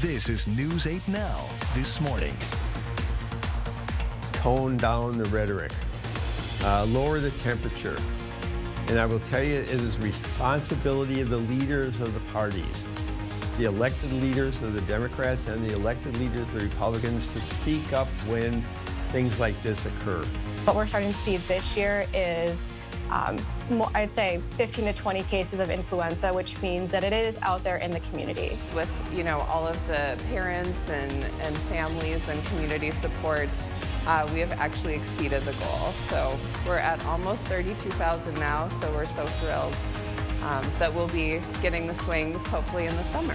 This is News 8 Now, this morning. Tone down the rhetoric, lower the temperature. And I will tell you, it is responsibility of the leaders of the parties, the elected leaders of the Democrats and the elected leaders of the Republicans, to speak up when things like this occur. What we're starting to see this year is, I'd say 15 to 20 cases of influenza, which means that it is out there in the community. With, all of the parents and families and community support, we have actually exceeded the goal. So we're at almost 32,000 now, so we're so thrilled that we'll be getting the swings hopefully in the summer.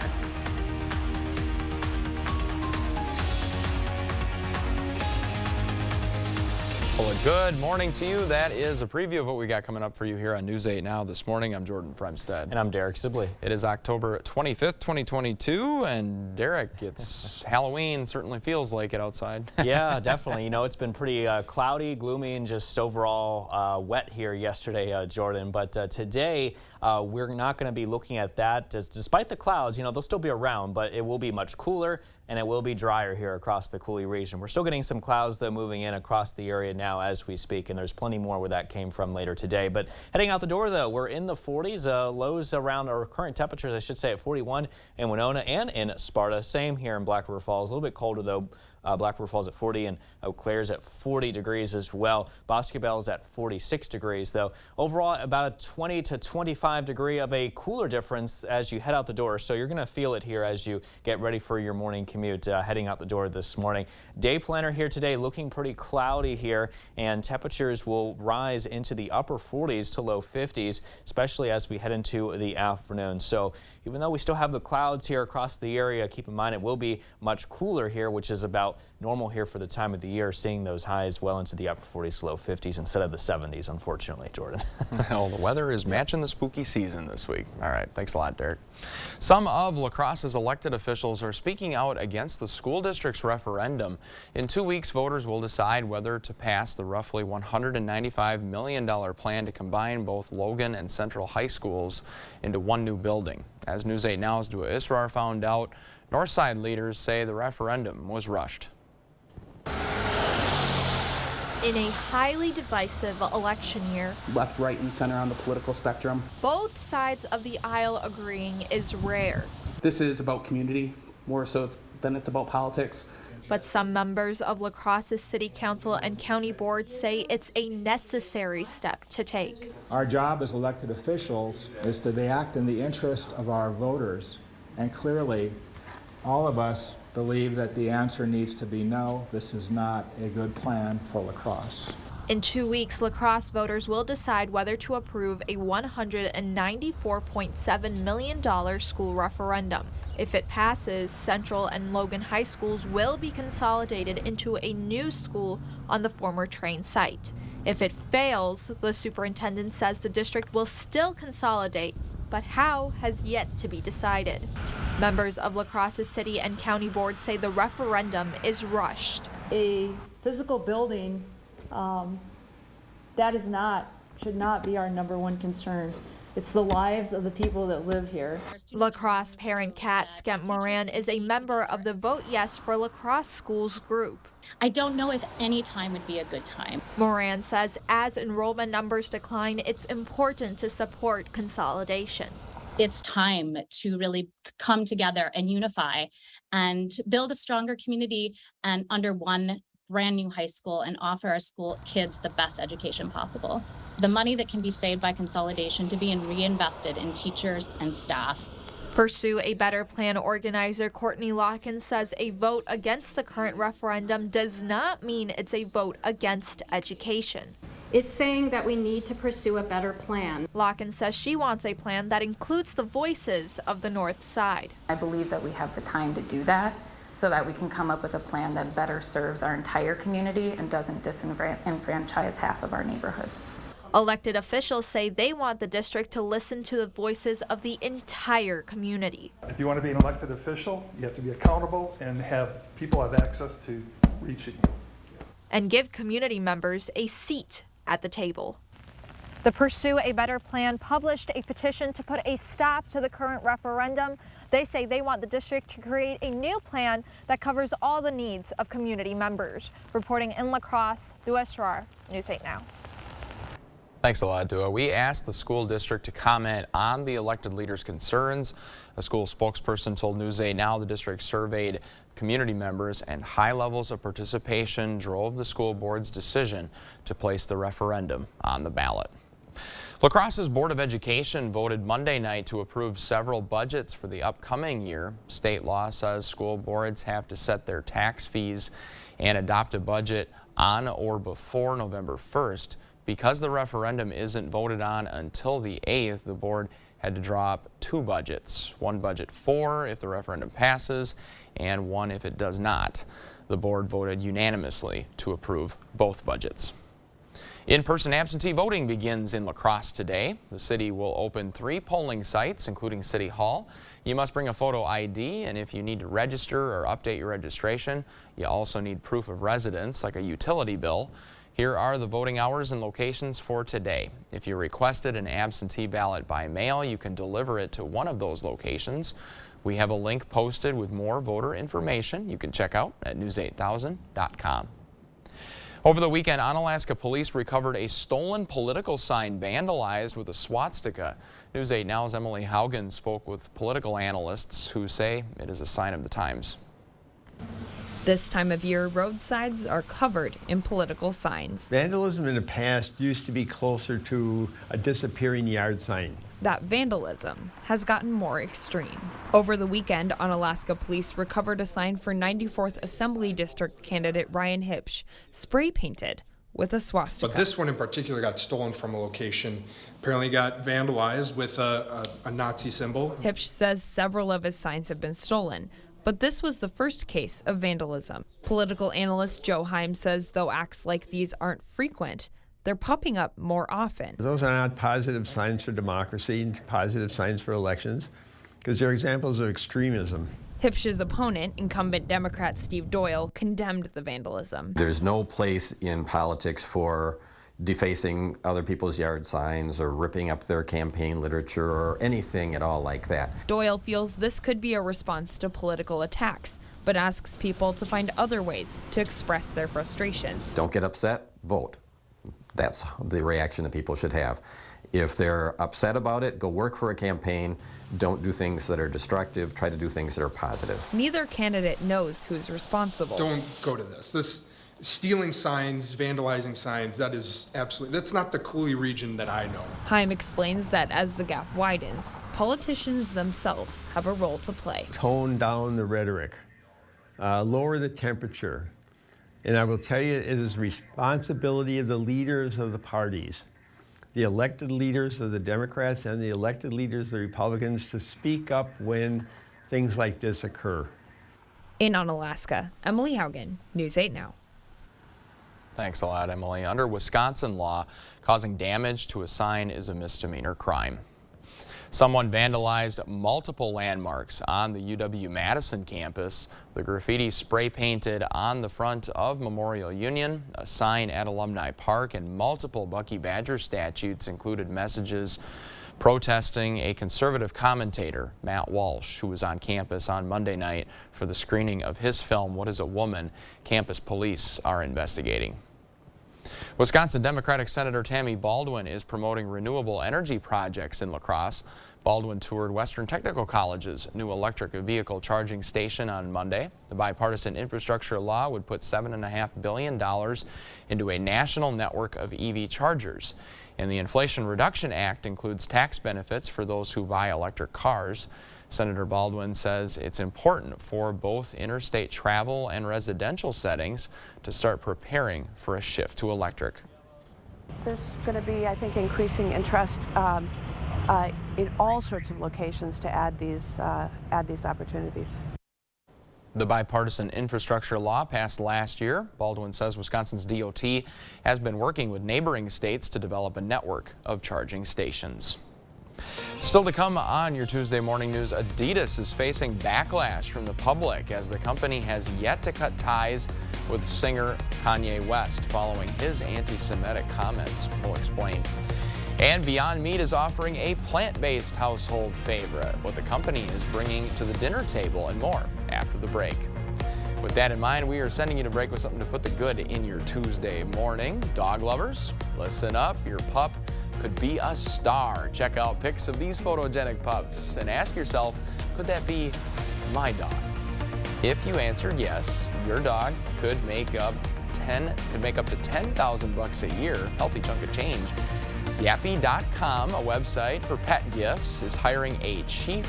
Well, good morning to you. That is a preview of what we got coming up for you here on News 8 Now this morning. I'm Jordan Fremstad. And I'm Derek Sibley. It is October 25th, 2022, and Derek, it's Halloween. Certainly feels like it outside. Yeah, definitely. It's been pretty cloudy, gloomy, and just overall wet here yesterday, Jordan. But today, we're not going to be looking at that. Despite the clouds, they'll still be around, but it will be much cooler and it will be drier here across the Coulee region. We're still getting some clouds, though, moving in across the area now as we speak, and there's plenty more where that came from later today. But heading out the door, though, we're in the 40s, lows around our current temperatures, I should say, at 41 in Winona and in Sparta. Same here in Black River Falls. A little bit colder, though. Black River Falls at 40 and Eau Claire's at 40 degrees as well. Boscobel's at 46 degrees, though. Overall, about a 20 to 25 degree of a cooler difference as you head out the door. So you're going to feel it here as you get ready for your morning commute heading out the door this morning. Day planner here today looking pretty cloudy here, and temperatures will rise into the upper 40s to low 50s, especially as we head into the afternoon. So even though we still have the clouds here across the area, keep in mind it will be much cooler here, which is about normal here for the time of the year, seeing those highs well into the upper 40s to low 50s instead of the 70s, unfortunately, Jordan. Well, the weather is matching the spooky season this week. All right, thanks a lot, Derek. Some of La Crosse's elected officials are speaking out against the school district's referendum. In 2 weeks, voters will decide whether to pass the roughly $195 million plan to combine both Logan and Central High Schools into one new building. As News 8 Now's Dua Israr found out, Northside leaders say the referendum was rushed. In a highly divisive election year, left, right, and center on the political spectrum, both sides of the aisle agreeing is rare. This is about community more so than it's about politics. But some members of La Crosse's city council and county board say it's a necessary step to take. Our job as elected officials is to act in the interest of our voters, and clearly all of us believe that the answer needs to be no. This is not a good plan for La Crosse. In 2 weeks, La Crosse voters will decide whether to approve a $194.7 million school referendum. If it passes, Central and Logan High Schools will be consolidated into a new school on the former train site. If it fails, the superintendent says the district will still consolidate, but how has yet to be decided. Members of La Crosse's city and county board say the referendum is rushed. A physical building, that should not be our number one concern. It's the lives of the people that live here. La Crosse parent Kat Skemp Moran is a member of the Vote Yes for La Crosse Schools group. I don't know if any time would be a good time. Moran says as enrollment numbers decline, it's important to support consolidation. It's time to really come together and unify and build a stronger community and under one brand new high school and offer our school kids the best education possible. The money that can be saved by consolidation to be reinvested in teachers and staff. Pursue a Better Plan organizer Courtney Locken says a vote against the current referendum does not mean it's a vote against education. It's saying that we need to pursue a better plan. Locken says she wants a plan that includes the voices of the North Side. I believe that we have the time to do that so that we can come up with a plan that better serves our entire community and doesn't disenfranchise half of our neighborhoods. Elected officials say they want the district to listen to the voices of the entire community. If you want to be an elected official, you have to be accountable and have people have access to reaching you. And give community members a seat at the table. The Pursue a Better Plan published a petition to put a stop to the current referendum. They say they want the district to create a new plan that covers all the needs of community members. Reporting in La Crosse, Dua Esrar, News 8 Now. Thanks a lot, Dua. We asked the school district to comment on the elected leaders' concerns. A school spokesperson told News 8 Now the district surveyed community members and high levels of participation drove the school board's decision to place the referendum on the ballot. La Crosse's Board of Education voted Monday night to approve several budgets for the upcoming year. State law says school boards have to set their tax fees and adopt a budget on or before November 1st. Because the referendum isn't voted on until the 8th, the board had to draw up two budgets, one budget for if the referendum passes and one if it does not. The board voted unanimously to approve both budgets. In-person absentee voting begins in La Crosse today. The city will open 3 polling sites, including City Hall. You must bring a photo ID, and if you need to register or update your registration, you also need proof of residence, like a utility bill. Here are the voting hours and locations for today. If you requested an absentee ballot by mail, you can deliver it to one of those locations. We have a link posted with more voter information you can check out at news8000.com. Over the weekend, Onalaska police recovered a stolen political sign vandalized with a swastika. News 8 Now's Emily Haugen spoke with political analysts who say it is a sign of the times. This time of year, roadsides are covered in political signs. Vandalism in the past used to be closer to a disappearing yard sign. That vandalism has gotten more extreme. Over the weekend, Onalaska police recovered a sign for 94th Assembly District candidate Ryan Hipsch, spray painted with a swastika. But this one in particular got stolen from a location, apparently got vandalized with a Nazi symbol. Hipsch says several of his signs have been stolen, but this was the first case of vandalism. Political analyst Joe Heim says though acts like these aren't frequent, they're popping up more often. Those are not positive signs for democracy, positive signs for elections, because they're examples of extremism. Hipsch's opponent, incumbent Democrat Steve Doyle, condemned the vandalism. There's no place in politics for defacing other people's yard signs or ripping up their campaign literature or anything at all like that. Doyle feels this could be a response to political attacks, but asks people to find other ways to express their frustrations. Don't get upset, vote. That's the reaction that people should have. If they're upset about it, go work for a campaign. Don't do things that are destructive. Try to do things that are positive. Neither candidate knows who's responsible. Don't go to this. Stealing signs, vandalizing signs, that's not the Cooley region that I know. Heim explains that as the gap widens, politicians themselves have a role to play. Tone down the rhetoric, lower the temperature. And I will tell you, it is responsibility of the leaders of the parties, the elected leaders of the Democrats and the elected leaders of the Republicans, to speak up when things like this occur. In Onalaska, Emily Haugen, News 8 Now. Thanks a lot, Emily. Under Wisconsin law, causing damage to a sign is a misdemeanor crime. Someone vandalized multiple landmarks on the UW-Madison campus. The graffiti spray painted on the front of Memorial Union, a sign at Alumni Park, and multiple Bucky Badger statues included messages protesting a conservative commentator, Matt Walsh, who was on campus on Monday night for the screening of his film, What is a Woman? Campus police are investigating. Wisconsin Democratic Senator Tammy Baldwin is promoting renewable energy projects in La Crosse. Baldwin toured Western Technical College's new electric vehicle charging station on Monday. The bipartisan infrastructure law would put $7.5 billion into a national network of EV chargers. And the Inflation Reduction Act includes tax benefits for those who buy electric cars. Senator Baldwin says it's important for both interstate travel and residential settings to start preparing for a shift to electric. There's going to be, I think, increasing interest in all sorts of locations to add these opportunities. The bipartisan infrastructure law passed last year. Baldwin says Wisconsin's DOT has been working with neighboring states to develop a network of charging stations. Still to come on your Tuesday Morning News, Adidas is facing backlash from the public as the company has yet to cut ties with singer Kanye West following his anti-Semitic comments. We'll explain. And Beyond Meat is offering a plant-based household favorite, what the company is bringing to the dinner table, and more after the break. With that in mind, we are sending you to break with something to put the good in your Tuesday morning. Dog lovers, listen up. Your pup could be a star. Check out pics of these photogenic pups and ask yourself, could that be my dog? If you answered yes, your dog could make up to $10,000 a year, healthy chunk of change. Yappy.com, a website for pet gifts, is hiring a chief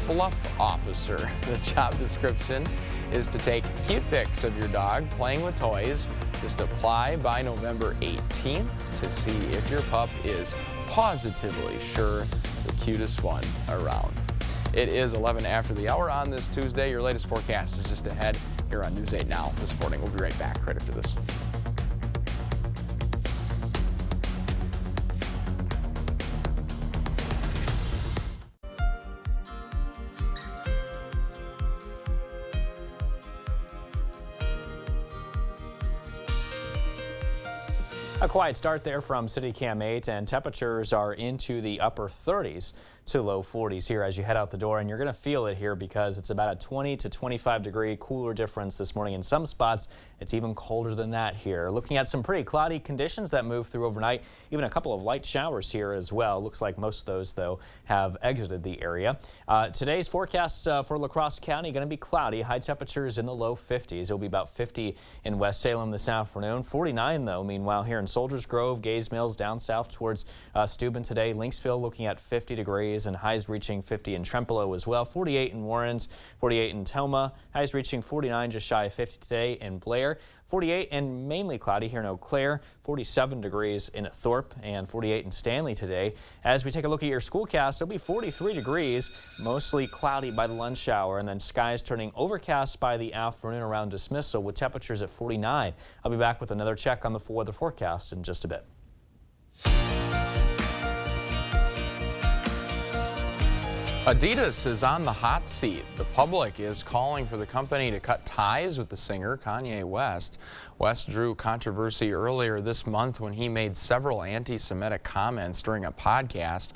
fluff officer. The job description is to take cute pics of your dog playing with toys. Just apply by November 18th to see if your pup is positively sure the cutest one around. It is 11 after the hour on this Tuesday. Your latest forecast is just ahead here on News 8 Now this morning. We'll be right back right after this. A quiet start there from CityCam 8, and temperatures are into the upper 30s to low 40s here as you head out the door, and you're going to feel it here because it's about a 20 to 25 degree cooler difference this morning. In some spots, it's even colder than that here. Looking at some pretty cloudy conditions that move through overnight, even a couple of light showers here as well. Looks like most of those, though, have exited the area. Today's forecast for La Crosse County going to be cloudy. High temperatures in the low 50s. It'll be about 50 in West Salem this afternoon. 49, though, meanwhile, here in Soldiers Grove, Gays Mills, down south towards Steuben today. Lynxville looking at 50 degrees and highs reaching 50 in Trempealeau as well. 48 in Warrens, 48 in Toma, highs reaching 49, just shy of 50 today in Blair. 48 and mainly cloudy here in Eau Claire, 47 degrees in Thorpe, and 48 in Stanley today. As we take a look at your schoolcast, it'll be 43 degrees, mostly cloudy by the lunch hour, and then skies turning overcast by the afternoon around dismissal with temperatures at 49. I'll be back with another check on the weather forecast in just a bit. Adidas is on the hot seat. The public is calling for the company to cut ties with the singer Kanye West. West drew controversy earlier this month when he made several anti-Semitic comments during a podcast.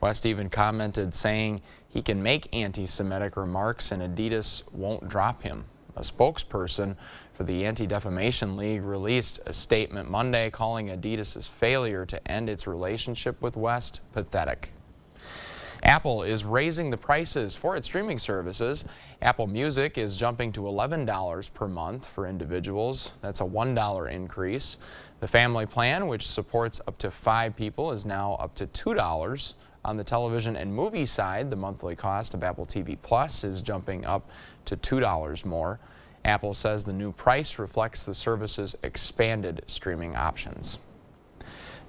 West even commented saying he can make anti-Semitic remarks and Adidas won't drop him. A spokesperson for the Anti-Defamation League released a statement Monday calling Adidas's failure to end its relationship with West pathetic. Apple is raising the prices for its streaming services. Apple Music is jumping to $11 per month for individuals. That's a $1 increase. The family plan, which supports up to 5 people, is now up to $2. On the television and movie side, the monthly cost of Apple TV Plus is jumping up to $2 more. Apple says the new price reflects the service's expanded streaming options.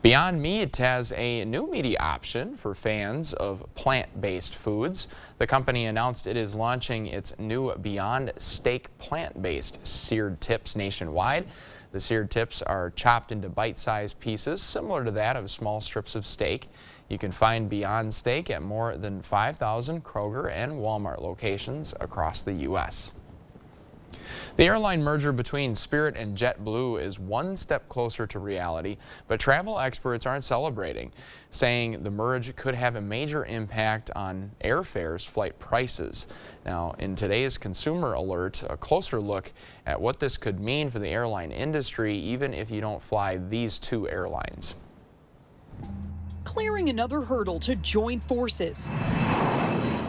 Beyond Meat has a new media option for fans of plant-based foods. The company announced it is launching its new Beyond Steak plant-based seared tips nationwide. The seared tips are chopped into bite-sized pieces similar to that of small strips of steak. You can find Beyond Steak at more than 5,000 Kroger and Walmart locations across the U.S. The airline merger between Spirit and JetBlue is one step closer to reality, but travel experts aren't celebrating, saying the merge could have a major impact on airfares, flight prices. Now, in today's Consumer Alert, a closer look at what this could mean for the airline industry, even if you don't fly these two airlines. Clearing another hurdle to join forces.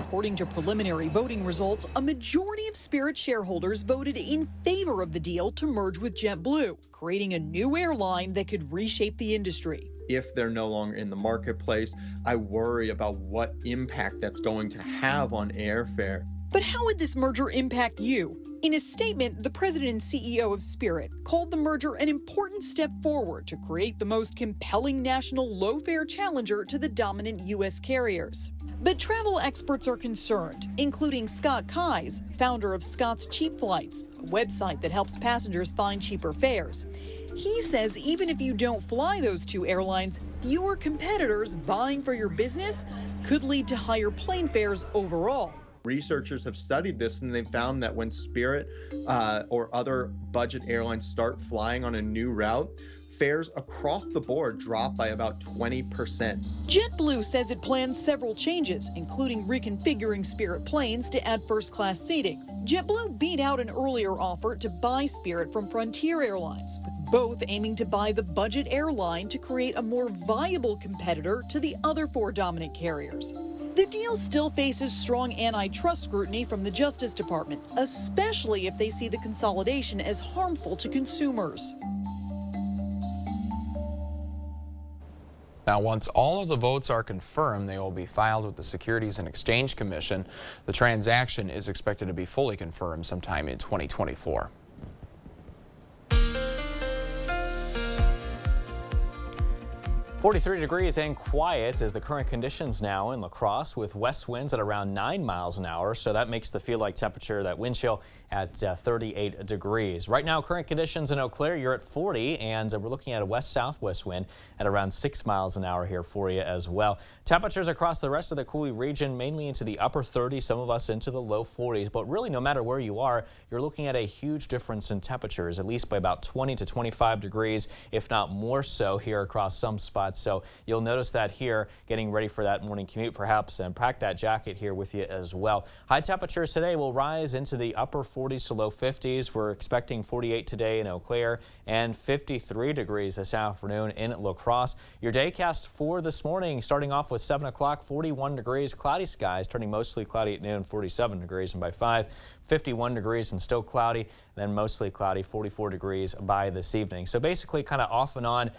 According to preliminary voting results, a majority of Spirit shareholders voted in favor of the deal to merge with JetBlue, creating a new airline that could reshape the industry. If they're no longer in the marketplace, I worry about what impact that's going to have on airfare. But how would this merger impact you? In a statement, the president and CEO of Spirit called the merger an important step forward to create the most compelling national low-fare challenger to the dominant U.S. carriers. But travel experts are concerned, including Scott Keyes, founder of Scott's Cheap Flights, a website that helps passengers find cheaper fares. He says even if you don't fly those two airlines, fewer competitors vying for your business could lead to higher plane fares overall. Researchers have studied this and they've found that when Spirit or other budget airlines start flying on a new route, fares across the board dropped by about 20%. JetBlue says it plans several changes, including reconfiguring Spirit planes to add first-class seating. JetBlue beat out an earlier offer to buy Spirit from Frontier Airlines, with both aiming to buy the budget airline to create a more viable competitor to the other 4 dominant carriers. The deal still faces strong antitrust scrutiny from the Justice Department, especially if they see the consolidation as harmful to consumers. Now, once all of the votes are confirmed, they will be filed with the Securities and Exchange Commission. The transaction is expected to be fully confirmed sometime in 2024. "43 degrees and quiet is the current conditions now in La Crosse, with west winds at around 9 miles an hour. So that makes the feel-like temperature, that wind chill, at 38 degrees. Right now, current conditions in Eau Claire, you're at 40, and we're looking at a west-southwest wind at around 6 miles an hour here for you as well. Temperatures across the rest of the Coulee region, mainly into the upper 30s, some of us into the low 40s. But really, no matter where you are, you're looking at a huge difference in temperatures, at least by about 20 to 25 degrees, if not more so here across some spots. So you'll notice that here, getting ready for that morning commute perhaps, and pack that jacket here with you as well. High temperatures today will rise into the upper 40s to low 50s. We're expecting 48 today in Eau Claire and 53 degrees this afternoon in La Crosse. Your daycast for this morning, starting off with 7 o'clock, 41 degrees, cloudy skies, turning mostly cloudy at noon, 47 degrees, and by 5, 51 degrees and still cloudy, then mostly cloudy, 44 degrees by this evening. So basically kind of off and on,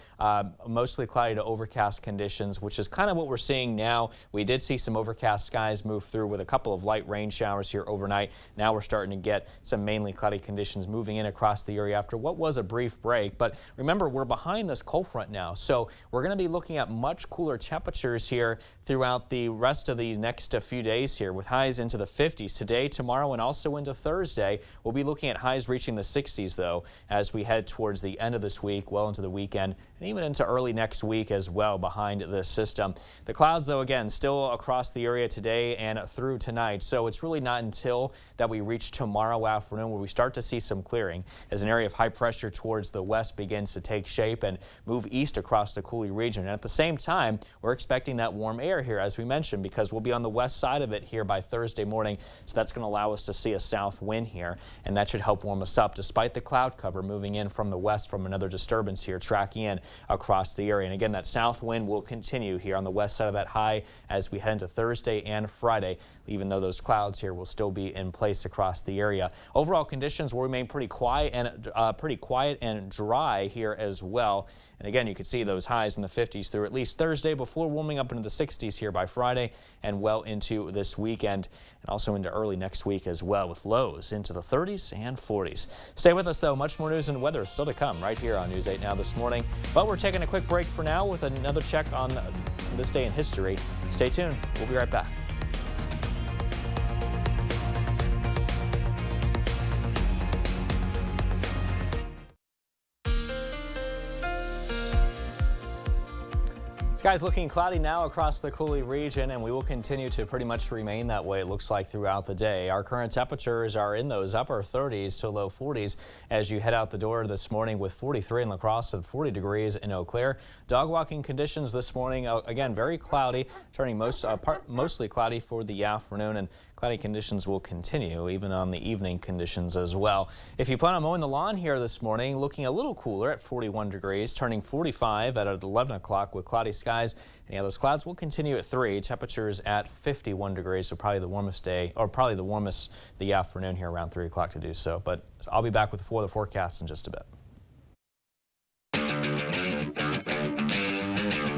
mostly cloudy to overcast conditions, which is kind of what we're seeing now. We did see some overcast skies move through with a couple of light rain showers here overnight. Now we're starting to get some mainly cloudy conditions moving in across the area after what was a brief break. But remember, we're behind this cold front now, so we're going to be looking at much cooler temperatures here throughout the rest of these next few days here, with highs into the 50s today, tomorrow, and also into Thursday. We'll be looking at highs reaching the 60s, though, as we head towards the end of this week, well into the weekend, and even into early next week as well behind this system. The clouds, though, again, still across the area today and through tonight, so it's really not until that we reach tomorrow afternoon where we start to see some clearing as an area of high pressure towards the west begins to take shape and move east across the Coulee region. And at the same time, we're expecting that warm air here, as we mentioned, because we'll be on the west side of it here by Thursday morning, so that's going to allow us to see a south wind here, and that should help warm us up despite the cloud cover moving in from the west from another disturbance here tracking in across the area. And again, that south wind will continue here on the west side of that high as we head into Thursday and Friday, even though those clouds here will still be in place across the area. Overall conditions will remain pretty quiet and dry here as well. And again, you can see those highs in the 50s through at least Thursday before warming up into the 60s here by Friday and well into this weekend and also into early next week as well, with lows into the 30s and 40s. Stay with us, though. Much more news and weather still to come right here on News 8 Now this morning. But we're taking a quick break for now with another check on this day in history. Stay tuned. We'll be right back. Skies looking cloudy now across the Coulee region, and we will continue to pretty much remain that way, it looks like, throughout the day. Our current temperatures are in those upper 30s to low 40s as you head out the door this morning, with 43 in La Crosse and 40 degrees in Eau Claire. Dog walking conditions this morning, again, very cloudy, turning mostly cloudy for the afternoon, and cloudy conditions will continue even on the evening conditions as well. If you plan on mowing the lawn here this morning, looking a little cooler at 41 degrees, turning 45 at 11 o'clock with cloudy skies. And yeah, those clouds will continue at 3. Temperatures at 51 degrees, so probably the warmest day, or probably the warmest the afternoon here around 3 o'clock to do so. But I'll be back with the forecast in just a bit.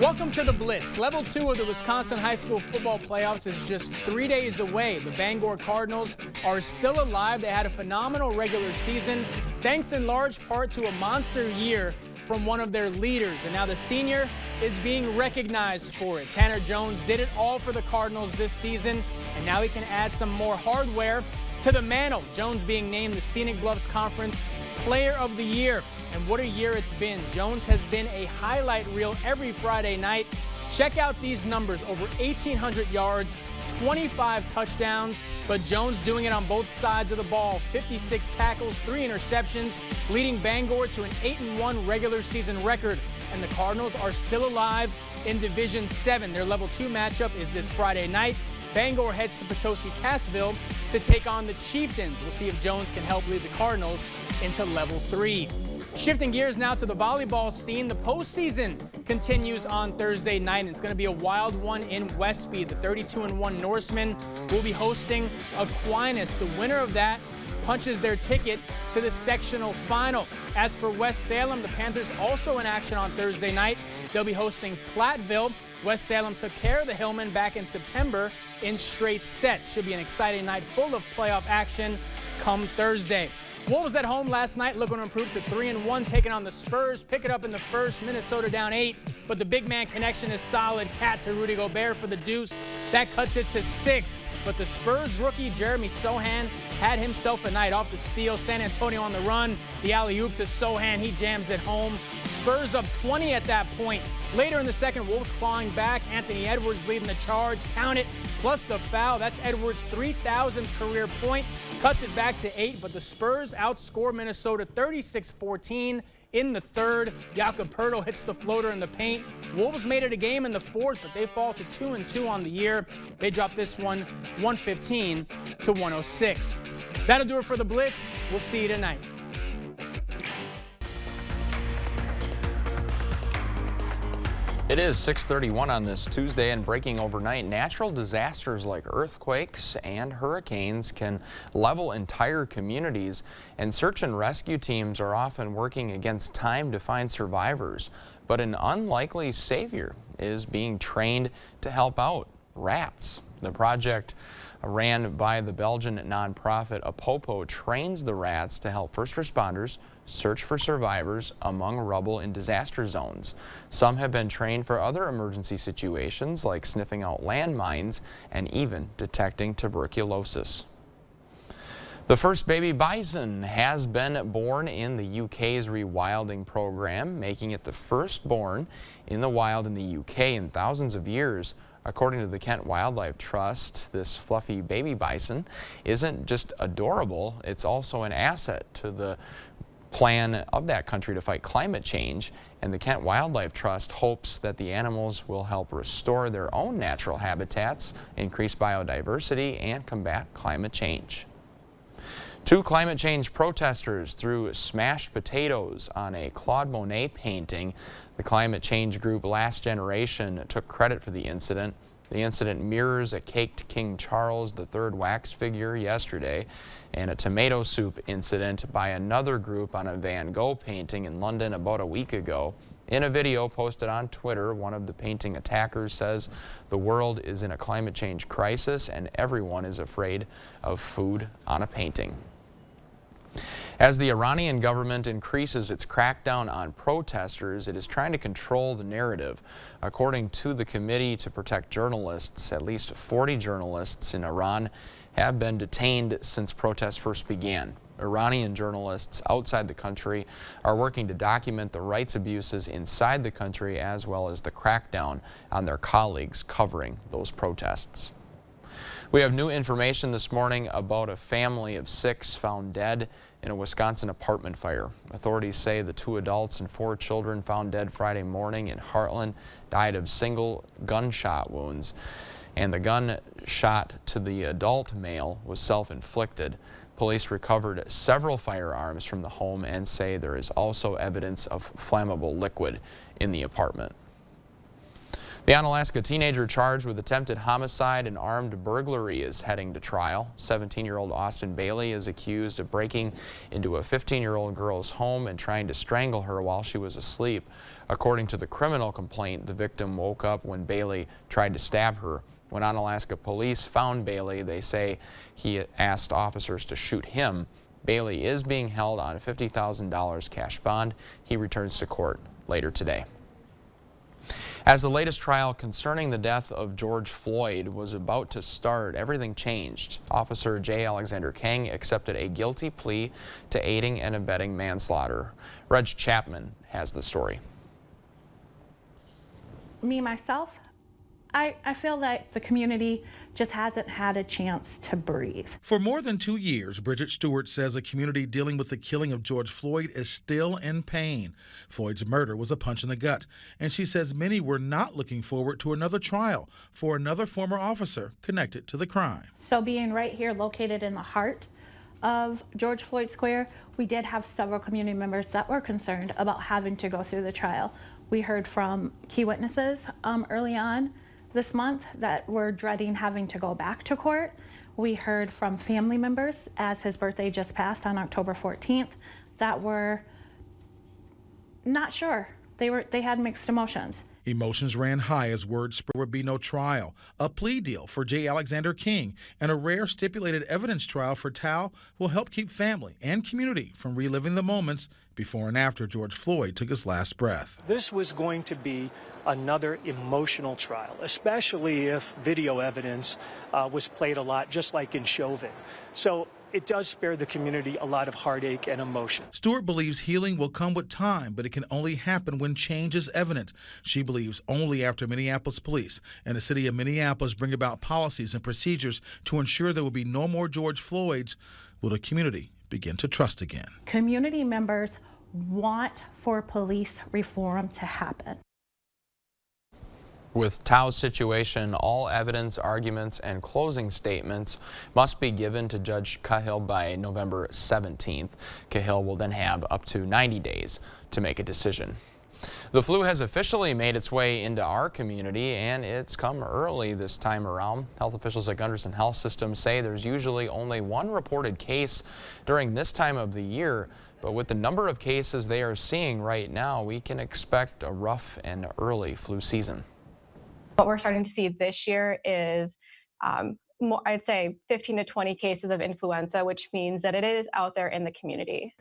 Welcome to the Blitz. Level 2 of the Wisconsin High School Football Playoffs is just 3 days away. The Bangor Cardinals are still alive. They had a phenomenal regular season, thanks in large part to a monster year from one of their leaders. And now the senior is being recognized for it. Tanner Jones did it all for the Cardinals this season, and now he can add some more hardware to the mantle. Jones being named the Scenic Bluffs Conference Player of the Year. And what a year it's been. Jones has been a highlight reel every Friday night. Check out these numbers: over 1,800 yards, 25 touchdowns, but Jones doing it on both sides of the ball. 56 tackles, 3 interceptions, leading Bangor to an 8-1 regular season record. And the Cardinals are still alive in Division 7. Their Level 2 matchup is this Friday night. Bangor heads to Potosi-Cassville to take on the Chieftains. We'll see if Jones can help lead the Cardinals into Level 3. Shifting gears now to the volleyball scene, the postseason continues on Thursday night, and it's going to be a wild one in Westby. The 32-1 Norsemen will be hosting Aquinas. The winner of that punches their ticket to the sectional final. As for West Salem, the Panthers also in action on Thursday night. They'll be hosting Platteville. West Salem took care of the Hillmen back in September in straight sets. Should be an exciting night full of playoff action come Thursday. Wolves at home last night looking to improve to 3-1, taking on the Spurs. Pick it up in the first. Minnesota down 8, but the big man connection is solid. Cat to Rudy Gobert for the deuce. That cuts it to 6. But the Spurs rookie Jeremy Sohan had himself a night off the steal. San Antonio on the run. The alley-oop to Sohan. He jams it home. Spurs up 20 at that point. Later in the second, Wolves clawing back. Anthony Edwards leading the charge. Count it. Plus the foul. That's Edwards' 3,000th career point. Cuts it back to 8, but the Spurs outscore Minnesota 36-14 in the third. Jakob Poeltl hits the floater in the paint. Wolves made it a game in the fourth, but they fall to 2-2 on the year. They drop this one 115-106. That'll do it for the Blitz. We'll see you tonight. It is 6:31 on this Tuesday, and breaking overnight, natural disasters like earthquakes and hurricanes can level entire communities, and search and rescue teams are often working against time to find survivors. But an unlikely savior is being trained to help out: rats. The project, ran by the Belgian nonprofit Apopo, trains the rats to help first responders search for survivors among rubble in disaster zones. Some have been trained for other emergency situations like sniffing out landmines and even detecting tuberculosis. The first baby bison has been born in the UK's rewilding program, making it the first born in the wild in the UK in thousands of years. According to the Kent Wildlife Trust, this fluffy baby bison isn't just adorable, it's also an asset to the plan of that country to fight climate change, and the Kent Wildlife Trust hopes that the animals will help restore their own natural habitats, increase biodiversity, and combat climate change. 2 climate change protesters threw smashed potatoes on a Claude Monet painting. The climate change group Last Generation took credit for the incident. The incident mirrors a caked King Charles III wax figure yesterday, and a tomato soup incident by another group on a Van Gogh painting in London about a week ago. In a video posted on Twitter, one of the painting attackers says the world is in a climate change crisis and everyone is afraid of food on a painting. As the Iranian government increases its crackdown on protesters, it is trying to control the narrative. According to the Committee to Protect Journalists, at least 40 journalists in Iran have been detained since protests first began. Iranian journalists outside the country are working to document the rights abuses inside the country, as well as the crackdown on their colleagues covering those protests. We have new information this morning about a family of 6 found dead in a Wisconsin apartment fire. Authorities say the 2 adults and 4 children found dead Friday morning in Heartland died of single gunshot wounds, and the gun shot to the adult male was self-inflicted. Police recovered several firearms from the home and say there is also evidence of flammable liquid in the apartment. The Onalaska teenager charged with attempted homicide and armed burglary is heading to trial. 17-year-old Austin Bailey is accused of breaking into a 15-year-old girl's home and trying to strangle her while she was asleep. According to the criminal complaint, the victim woke up when Bailey tried to stab her. When Onalaska police found Bailey, they say he asked officers to shoot him. Bailey is being held on a $50,000 cash bond. He returns to court later today. As the latest trial concerning the death of George Floyd was about to start, everything changed. Officer J. Alexander Kang accepted a guilty plea to aiding and abetting manslaughter. Reg Chapman has the story. Me, myself, I feel that the community just hasn't had a chance to breathe. For more than 2 years, Bridget Stewart says a community dealing with the killing of George Floyd is still in pain. Floyd's murder was a punch in the gut, and she says many were not looking forward to another trial for another former officer connected to the crime. So being right here located in the heart of George Floyd Square, we did have several community members that were concerned about having to go through the trial. We heard from key witnesses early on this month that were dreading having to go back to court. We heard from family members, as his birthday just passed on October 14th, that were not sure. They had mixed emotions. Emotions ran high as word spread there would be no trial, a plea deal for J. Alexander King, and a rare stipulated evidence trial for Tal will help keep family and community from reliving the moments before and after George Floyd took his last breath. This was going to be another emotional trial, especially if video evidence was played a lot, just like in Chauvin. So it does spare the community a lot of heartache and emotion. Stewart believes healing will come with time, but it can only happen when change is evident. She believes only after Minneapolis police and the city of Minneapolis bring about policies and procedures to ensure there will be no more George Floyds will the community begin to trust again. Community members want for police reform to happen. With Tao's situation, all evidence, arguments, and closing statements must be given to Judge Cahill by November 17th. Cahill will then have up to 90 days to make a decision. The flu has officially made its way into our community, and it's come early this time around. Health officials at Gunderson Health System say there's usually only one reported case during this time of the year, but with the number of cases they are seeing right now, we can expect a rough and early flu season. What we're starting to see this year is more, I'd say 15 to 20 cases of influenza, which means that it is out there in the community.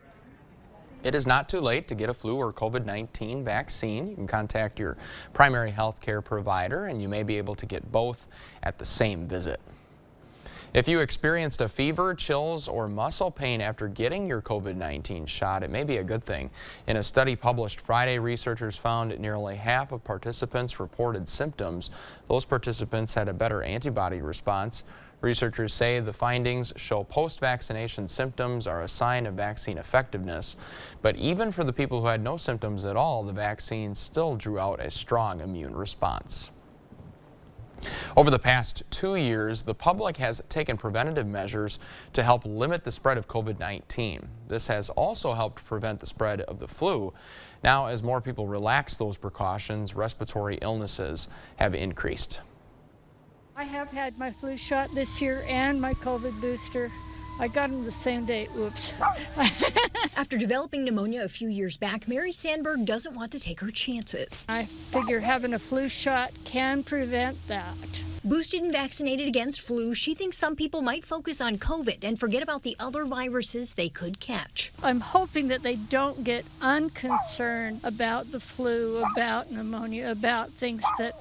It is not too late to get a flu or COVID-19 vaccine. You can contact your primary health care provider, and you may be able to get both at the same visit. If you experienced a fever, chills, or muscle pain after getting your COVID-19 shot, it may be a good thing. In a study published Friday, researchers found nearly half of participants reported symptoms. Those participants had a better antibody response. Researchers say the findings show post-vaccination symptoms are a sign of vaccine effectiveness. But even for the people who had no symptoms at all, the vaccine still drew out a strong immune response. Over the past 2 years, the public has taken preventative measures to help limit the spread of COVID-19. This has also helped prevent the spread of the flu. Now, as more people relax those precautions, respiratory illnesses have increased. I have had my flu shot this year and my COVID booster. I got them the same day. Oops. After developing pneumonia a few years back, Mary Sandberg doesn't want to take her chances. I figure having a flu shot can prevent that. Boosted and vaccinated against flu, she thinks some people might focus on COVID and forget about the other viruses they could catch. I'm hoping that they don't get unconcerned about the flu, about pneumonia, about things that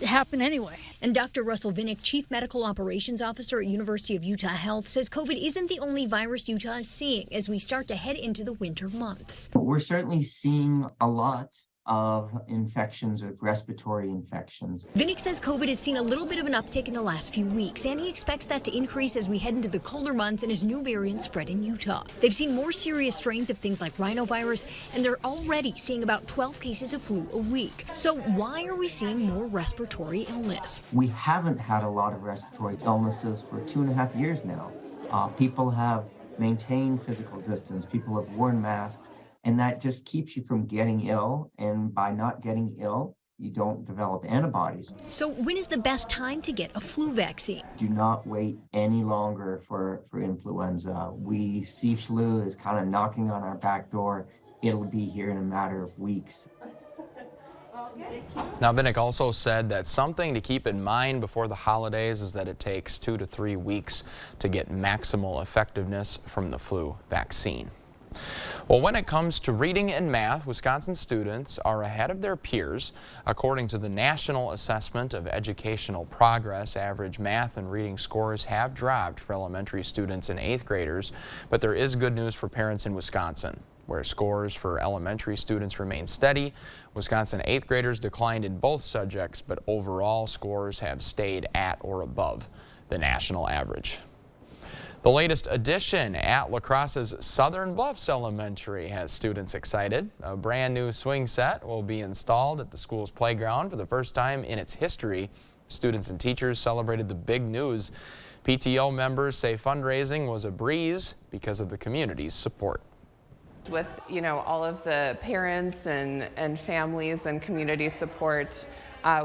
happen anyway. And Dr. Russell Vinnick, Chief Medical Operations Officer at University of Utah Health, says COVID isn't the only virus Utah is seeing as we start to head into the winter months. We're certainly seeing a lot of infections or respiratory infections. Vinnick says COVID has seen a little bit of an uptick in the last few weeks, and he expects that to increase as we head into the colder months and as new variants spread in Utah. They've seen more serious strains of things like rhinovirus, and they're already seeing about 12 cases of flu a week. So why are we seeing more respiratory illness? We haven't had a lot of respiratory illnesses for 2.5 years now. People have maintained physical distance, people have worn masks, and that just keeps you from getting ill. And by not getting ill, you don't develop antibodies. So when is the best time to get a flu vaccine? Do not wait any longer for influenza. We see flu is kind of knocking on our back door. It'll be here in a matter of weeks. Now, Vinnick also said that something to keep in mind before the holidays is that it takes 2 to 3 weeks to get maximal effectiveness from the flu vaccine. Well, when it comes to reading and math, Wisconsin students are ahead of their peers. According to the National Assessment of Educational Progress, average math and reading scores have dropped for elementary students and 8th graders, but there is good news for parents in Wisconsin. Where scores for elementary students remain steady, Wisconsin 8th graders declined in both subjects, but overall scores have stayed at or above the national average. The latest addition at La Crosse's Southern Bluffs Elementary has students excited. A brand new swing set will be installed at the school's playground for the first time in its history. Students and teachers celebrated the big news. PTO members say fundraising was a breeze because of the community's support. With, all of the parents and families and community support,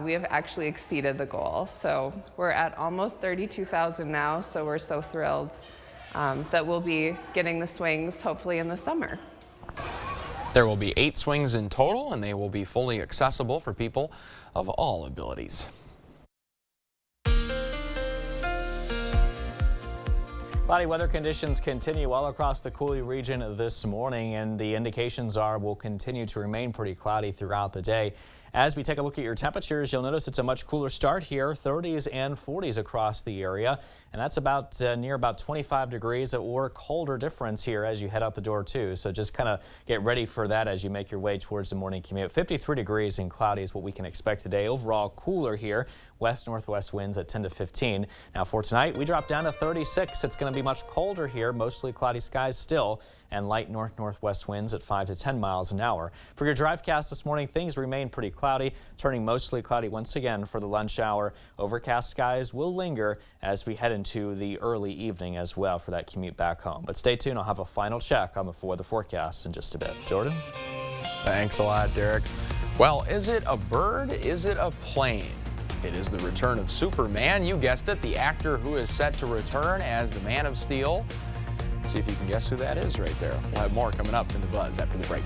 we have actually exceeded the goal. So we're at almost 32,000 now, so we're so thrilled that we'll be getting the swings hopefully in the summer. There will be 8 swings in total, and they will be fully accessible for people of all abilities. Cloudy weather conditions continue all across the Coulee region this morning, and the indications are will continue to remain pretty cloudy throughout the day. As we take a look at your temperatures, you'll notice it's a much cooler start here, 30s and 40s across the area, and that's about near about 25 degrees or colder difference here as you head out the door too. So just kind of get ready for that as you make your way towards the morning commute. 53 degrees and cloudy is what we can expect today. Overall cooler here. West-northwest winds at 10 to 15. Now for tonight, we drop down to 36. It's going to be much colder here, mostly cloudy skies still, and light north-northwest winds at 5 to 10 miles an hour. For your drivecast this morning, things remain pretty cloudy, turning mostly cloudy once again for the lunch hour. Overcast skies will linger as we head into the early evening as well for that commute back home. But stay tuned. I'll have a final check on the weather forecast in just a bit. Jordan? Thanks a lot, Derek. Well, is it a bird? Is it a plane? It is the return of Superman. You guessed it, the actor who is set to return as the Man of Steel. See if you can guess who that is right there. We'll have more coming up in the Buzz after the break.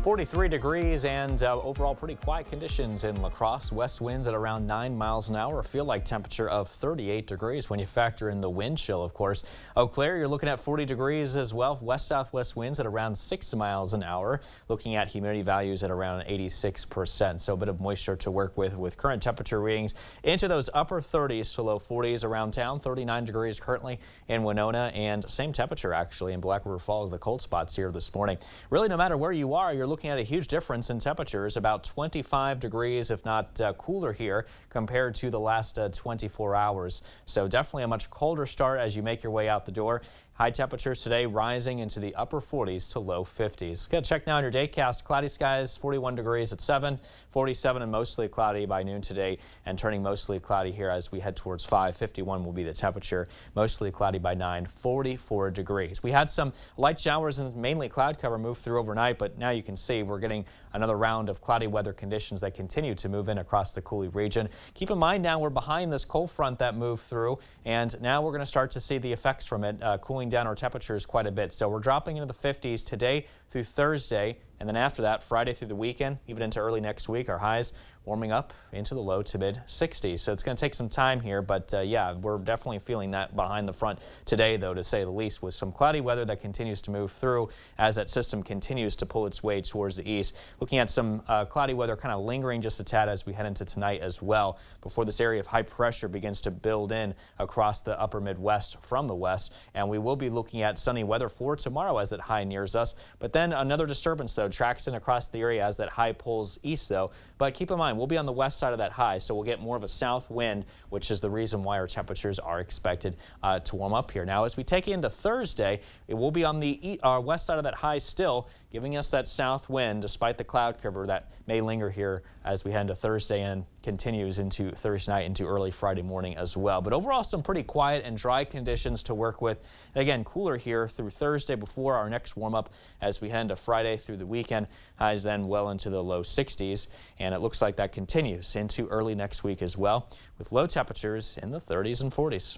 43 degrees and overall pretty quiet conditions in La Crosse. West winds at around 9 miles an hour. Feel like temperature of 38 degrees when you factor in the wind chill, of course. Eau Claire, you're looking at 40 degrees as well. West-southwest winds at around 6 miles an hour. Looking at humidity values at around 86%. So a bit of moisture to work with current temperature readings into those upper 30s to low 40s around town. 39 degrees currently in Winona, and same temperature actually in Black River Falls, the cold spots here this morning. Really, no matter where you are, you're looking at a huge difference in temperatures, about 25 degrees, if not cooler here compared to the last 24 hours. So definitely a much colder start as you make your way out the door. High temperatures today rising into the upper 40s to low 50s. Gonna check now on your daycast. Cloudy skies, 41 degrees at 7, 47 and mostly cloudy by noon today, and turning mostly cloudy here as we head towards 5. 51 will be the temperature. Mostly cloudy by 9, 44 degrees. We had some light showers and mainly cloud cover move through overnight, but now you can see we're getting another round of cloudy weather conditions that continue to move in across the Coulee region. Keep in mind now we're behind this cold front that moved through, and now we're going to start to see the effects from it, cooling down our temperatures quite a bit. So we're dropping into the 50s today through Thursday, and then after that, Friday through the weekend, even into early next week, our highs warming up into the low to mid 60s. So it's going to take some time here, but yeah, we're definitely feeling that behind the front today, though, to say the least, with some cloudy weather that continues to move through as that system continues to pull its way towards the east. Looking at some cloudy weather kind of lingering just a tad as we head into tonight as well, before this area of high pressure begins to build in across the upper Midwest from the west. And we will be looking at sunny weather for tomorrow as that high nears us. But then another disturbance, though, tracks in across the area as that high pulls east, though. But keep in mind, we'll be on the west side of that high, so we'll get more of a south wind, which is the reason why our temperatures are expected to warm up here. Now, as we take into Thursday, it will be on the west side of that high still, giving us that south wind despite the cloud cover that may linger here as we head into Thursday and continues into Thursday night into early Friday morning as well. But overall, some pretty quiet and dry conditions to work with. And again, cooler here through Thursday before our next warm up as we head into Friday through the weekend. Highs then well into the low 60s, and it looks like that continues into early next week as well, with low temperatures in the 30s and 40s.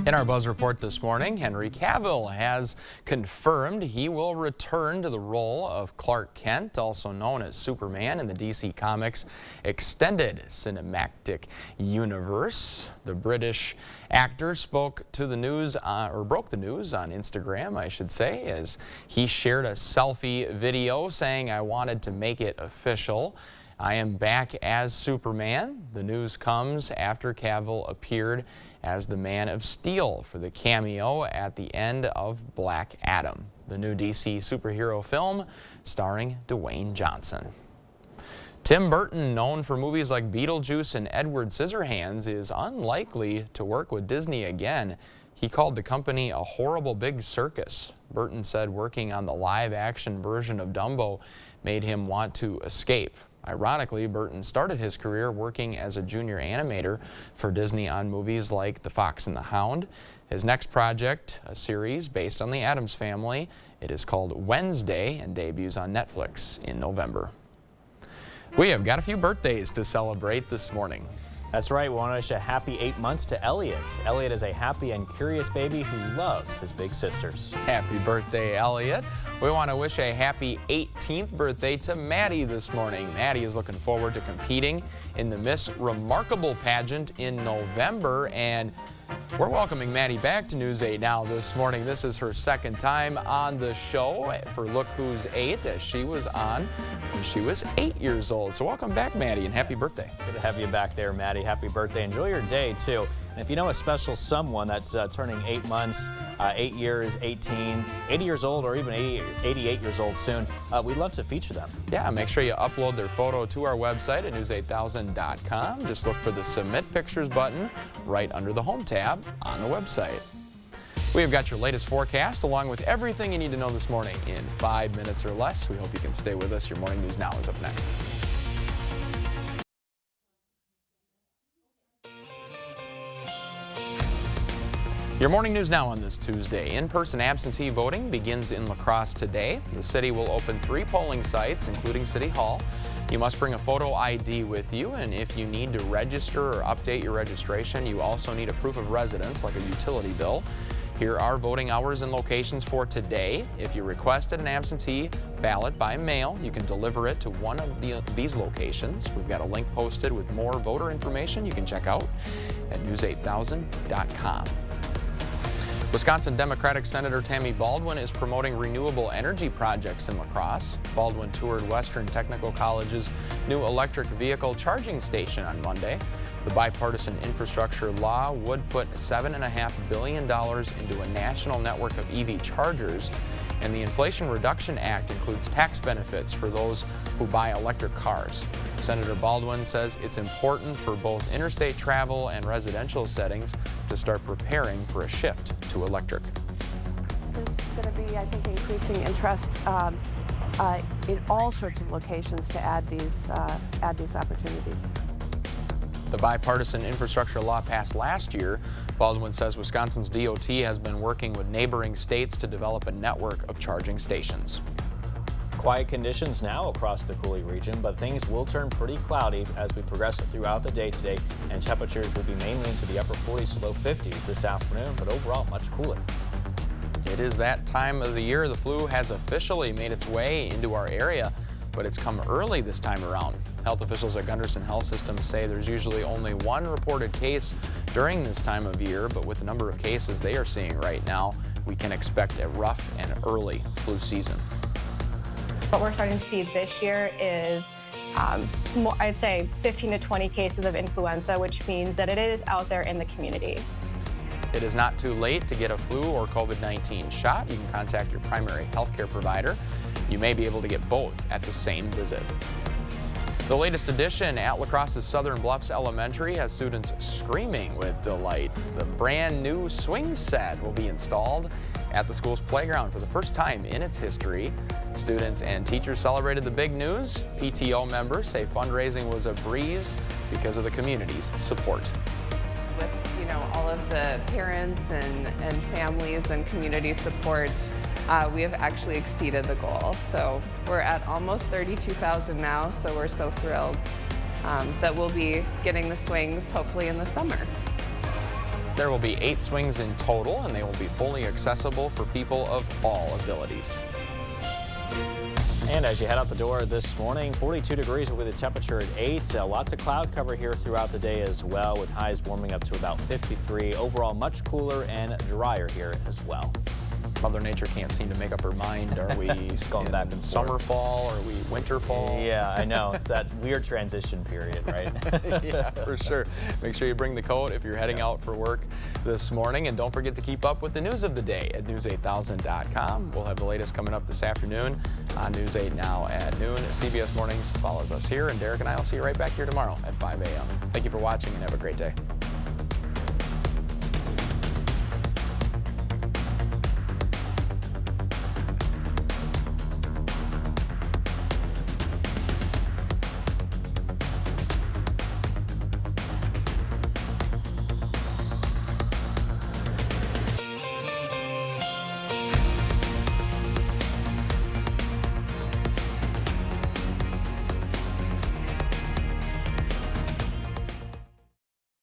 In our Buzz Report this morning, Henry Cavill has confirmed he will return to the role of Clark Kent, also known as Superman, in the DC Comics Extended Cinematic Universe. The British actor spoke to the news, or broke the news on Instagram, I should say, as he shared a selfie video saying, "I wanted to make it official. I am back as Superman." The news comes after Cavill appeared as the Man of Steel for the cameo at the end of Black Adam, the new DC superhero film starring Dwayne Johnson. Tim Burton, known for movies like Beetlejuice and Edward Scissorhands, is unlikely to work with Disney again. He called the company a horrible big circus. Burton said working on the live-action version of Dumbo made him want to escape. Ironically, Burton started his career working as a junior animator for Disney on movies like The Fox and the Hound. His next project, a series based on the Addams Family, it is called Wednesday and debuts on Netflix in November. We have got a few birthdays to celebrate this morning. That's right. We want to wish a happy 8 months to Elliot. Elliot is a happy and curious baby who loves his big sisters. Happy birthday, Elliot. We want to wish a happy 18th birthday to Maddie this morning. Maddie is looking forward to competing in the Miss Remarkable pageant in November, and we're welcoming Maddie back to News 8 Now this morning. This is her second time on the show for Look Who's 8, as she was on when she was 8 years old. So welcome back, Maddie, and happy birthday. Good to have you back there, Maddie. Happy birthday. Enjoy your day, too. And if you know a special someone that's turning 8 months, 8 years, 18, 80 years old, or even 88 years old soon, we'd love to feature them. Yeah, make sure you upload their photo to our website at news8000.com. Just look for the Submit Pictures button right under the Home tab on the website. We have got your latest forecast along with everything you need to know this morning in 5 minutes or less. We hope you can stay with us. Your Morning News Now is up next. Your Morning News Now on this Tuesday. In-person absentee voting begins in La Crosse today. The city will open 3 polling sites, including City Hall. You must bring a photo ID with you, and if you need to register or update your registration, you also need a proof of residence, like a utility bill. Here are voting hours and locations for today. If you requested an absentee ballot by mail, you can deliver it to one of these locations. We've got a link posted with more voter information you can check out at news8000.com. Wisconsin Democratic Senator Tammy Baldwin is promoting renewable energy projects in La Crosse. Baldwin toured Western Technical College's new electric vehicle charging station on Monday. The bipartisan infrastructure law would put $7.5 billion into a national network of EV chargers, and the Inflation Reduction Act includes tax benefits for those who buy electric cars. Senator Baldwin says it's important for both interstate travel and residential settings to start preparing for a shift to electric. There's going to be, I think, increasing interest in all sorts of locations to add these opportunities. The bipartisan infrastructure law passed last year. Baldwin says Wisconsin's DOT has been working with neighboring states to develop a network of charging stations. Quiet conditions now across the Coulee region, but things will turn pretty cloudy as we progress throughout the day today, and temperatures will be mainly into the upper 40s to low 50s this afternoon, but overall much cooler. It is that time of the year. The flu has officially made its way into our area, but it's come early this time around. Health officials at Gunderson Health System say there's usually only one reported case during this time of year, but with the number of cases they are seeing right now, we can expect a rough and early flu season. What we're starting to see this year is, I'd say, 15 to 20 cases of influenza, which means that it is out there in the community. It is not too late to get a flu or COVID-19 shot. You can contact your primary healthcare provider. You may be able to get both at the same visit. The latest addition at La Crosse's Southern Bluffs Elementary has students screaming with delight. The brand new swing set will be installed at the school's playground for the first time in its history. Students and teachers celebrated the big news. PTO members say fundraising was a breeze because of the community's support. With all of the parents and families and community support, we have actually exceeded the goal. So we're at almost 32,000 now, so we're so thrilled that we'll be getting the swings hopefully in the summer. There will be 8 swings in total, and they will be fully accessible for people of all abilities. And as you head out the door this morning, 42 degrees with a temperature at 8. Lots of cloud cover here throughout the day as well, with highs warming up to about 53. Overall, much cooler and drier here as well. Mother Nature can't seem to make up her mind. Are we going back in summer, fall? Are we winter, fall? Yeah, I know. It's that weird transition period, right? Yeah, for sure. Make sure you bring the coat if you're heading out for work this morning. And don't forget to keep up with the news of the day at news8000.com. We'll have the latest coming up this afternoon on News 8 Now at noon. CBS Mornings follows us here, and Derek and I will see you right back here tomorrow at 5 a.m. Thank you for watching and have a great day.